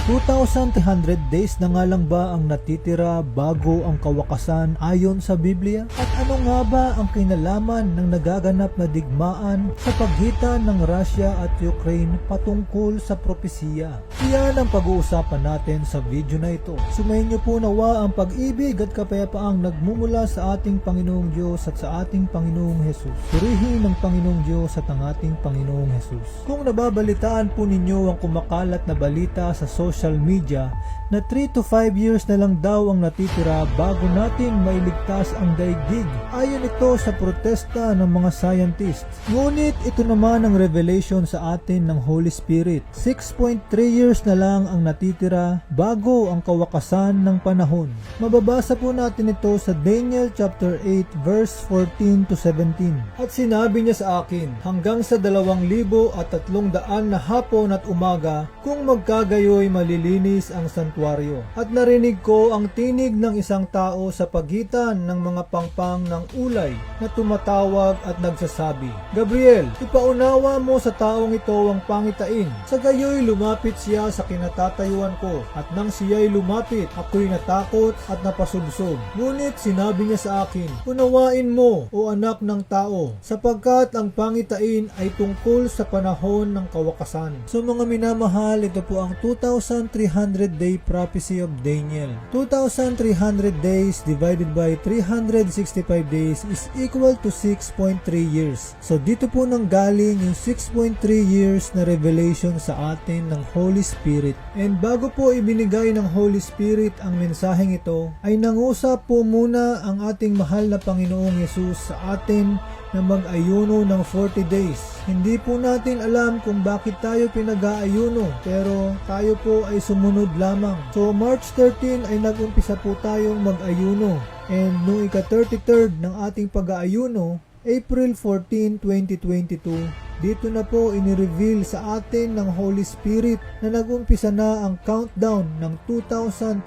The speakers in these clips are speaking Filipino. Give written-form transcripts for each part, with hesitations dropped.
2,300 days na nga lang ba ang natitira bago ang kawakasan ayon sa Biblia? At ano nga ba ang kinalaman ng nagaganap na digmaan sa pagitan ng Russia at Ukraine patungkol sa propesiya? Iyan ang pag-uusapan natin sa video na ito. Sumayin niyo po nawa ang pag-ibig at kapayapaang nagmumula sa ating Panginoong Diyos at sa ating Panginoong Jesus. Purihin ng Panginoong Diyos at ang ating Panginoong Jesus. Kung nababalitaan po ninyo ang kumakalat na balita sa social media na 3 to 5 years na lang daw ang natitira bago natin mailigtas ang daigdig. Ayon ito sa protesta ng mga scientists. Ngunit ito naman ang revelation sa atin ng Holy Spirit. 6.3 years na lang ang natitira bago ang kawakasan ng panahon. Mababasa po natin ito sa Daniel chapter 8 verse 14 to 17. At sinabi niya sa akin, hanggang sa 2,300 na hapon at umaga, kung magkagayoy malilinis ang santuaryo. At narinig ko ang tinig ng isang tao sa pagitan ng mga pangpang ng ulay na tumatawag at nagsasabi, Gabriel, ipaunawa mo sa taong ito ang pangitain. Sa gayoy lumapit siya sa kinatatayuan ko, at nang siya'y lumapit, ako'y natakot at napasubsob. Ngunit sinabi niya sa akin, unawain mo, o anak ng tao, sapagkat ang pangitain ay tungkol sa panahon ng kawakasan. So mga minamahal, ito po ang 2,300 day prophecy of Daniel. 2,300 days divided by 365 days is equal to 6.3 years. So dito po nang galing yung 6.3 years na revelation sa atin ng Holy Spirit. And bago po ibinigay ng Holy Spirit ang mensaheng ito, ay nangusap po muna ang ating mahal na Panginoong Yesus sa atin na mag-ayuno ng 40 days. Hindi po natin alam kung bakit tayo pinag-aayuno, pero tayo po ay sumunod lamang. So March 13 ay nag-umpisa po tayong mag-ayuno. And noong ika-33rd ng ating pag-aayuno, April 14, 2022, dito na po inireveal sa atin ng Holy Spirit na nag-umpisa na ang countdown ng 2,300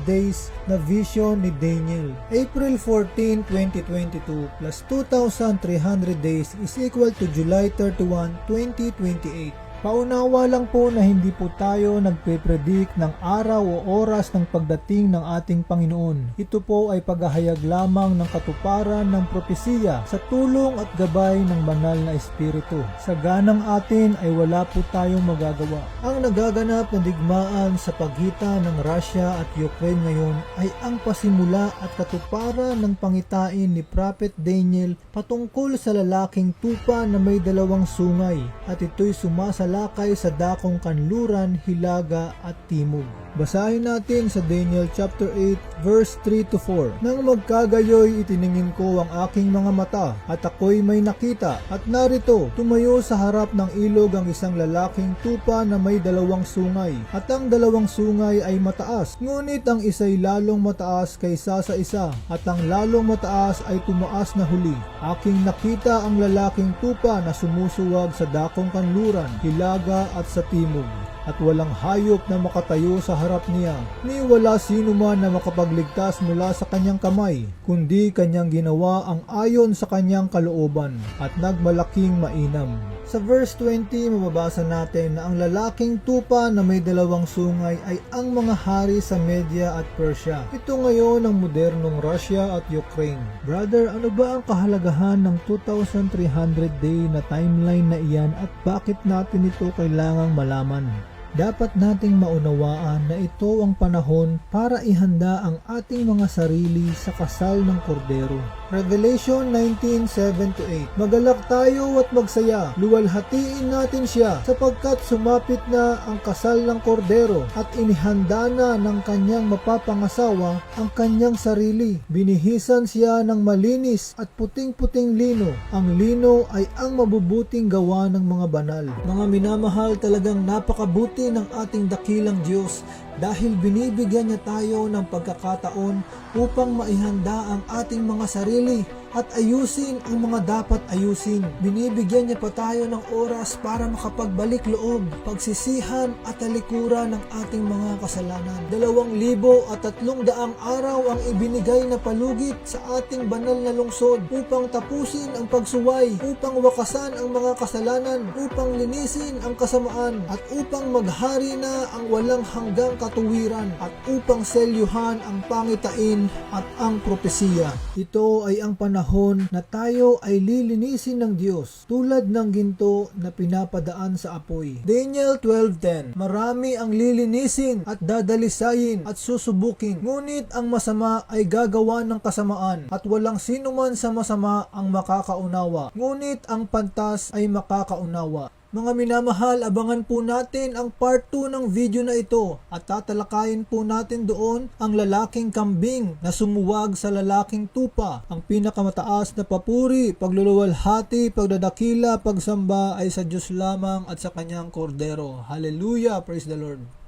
days na vision ni Daniel. April 14, 2022 plus 2,300 days is equal to July 31, 2028. Paunawa lang po na hindi po tayo nagpe-predict ng araw o oras ng pagdating ng ating Panginoon. Ito po ay paghahayag lamang ng katuparan ng propesiya sa tulong at gabay ng banal na Espiritu. Sa ganang atin ay wala po tayong magagawa. Ang nagaganap na digmaan sa pagitan ng Russia at Ukraine ngayon ay ang pasimula at katuparan ng pangitain ni Prophet Daniel patungkol sa lalaking tupa na may 2 sungay, at ito'y sumasalakay sa dakong kanluran, hilaga at timog. Basahin natin sa Daniel chapter 8 verse 3 to 4. Nang magkagayoy itiningin ko ang aking mga mata, at ako'y may nakita, at narito tumayo sa harap ng ilog ang isang lalaking tupa na may 2 sungay, at ang 2 sungay ay mataas, ngunit ang isa'y lalong mataas kaysa sa isa, at ang lalong mataas ay tumaas na huli. Aking nakita ang lalaking tupa na sumusuwag sa dakong kanluran, hilaga at sa timog, at walang hayop na makatayo sa harap niya, ni wala sino man na makapagligtas mula sa kanyang kamay, kundi kanyang ginawa ang ayon sa kanyang kalooban, at nagmalaking mainam. Sa verse 20, mababasa natin na ang lalaking tupa na may 2 sungay ay ang mga hari sa Media at Persia. Ito ngayon ang modernong Russia at Ukraine. Brother, ano ba ang kahalagahan ng 2,300 day na timeline na iyan, at bakit natin ito kailangang malaman? Dapat nating maunawaan na ito ang panahon para ihanda ang ating mga sarili sa kasal ng kordero. Revelation 19:7-8. Magalak tayo at magsaya, luwalhatiin natin siya, sapagkat sumapit na ang kasal ng kordero, at inihanda na ng kanyang mapapangasawa ang kanyang sarili. Binihisan siya ng malinis at puting-puting lino. Ang lino ay ang mabubuting gawa ng mga banal. Mga minamahal, talagang napakabuti ng ating dakilang Diyos, dahil binibigyan niya tayo ng pagkakataon upang maihanda ang ating mga sarili at ayusin ang mga dapat ayusin. Binibigyan niya pa tayo ng oras para makapagbalik loob, pagsisihan at talikuran ng ating mga kasalanan. 2,300 araw ang ibinigay na palugit sa ating banal na lungsod upang tapusin ang pagsuway, upang wakasan ang mga kasalanan, upang linisin ang kasamaan, at upang maghari na ang walang hanggang katuwiran, at upang selyuhan ang pangitain at ang propesiya. Ito ay ang panahon na tayo ay lilinisin ng Diyos tulad ng ginto na pinapadaan sa apoy. Daniel 12:10. Marami ang lilinisin at dadalisayin at susubukin, ngunit ang masama ay gagawa ng kasamaan at walang sino man sa masama ang makakaunawa, ngunit ang pantas ay makakaunawa. Mga minamahal, abangan po natin ang part 2 ng video na ito at tatalakayin po natin doon ang lalaking kambing na sumuwag sa lalaking tupa. Ang pinakamataas na papuri, pagluluwalhati, pagdadakila, pagsamba ay sa Diyos lamang at sa kanyang kordero. Hallelujah! Praise the Lord!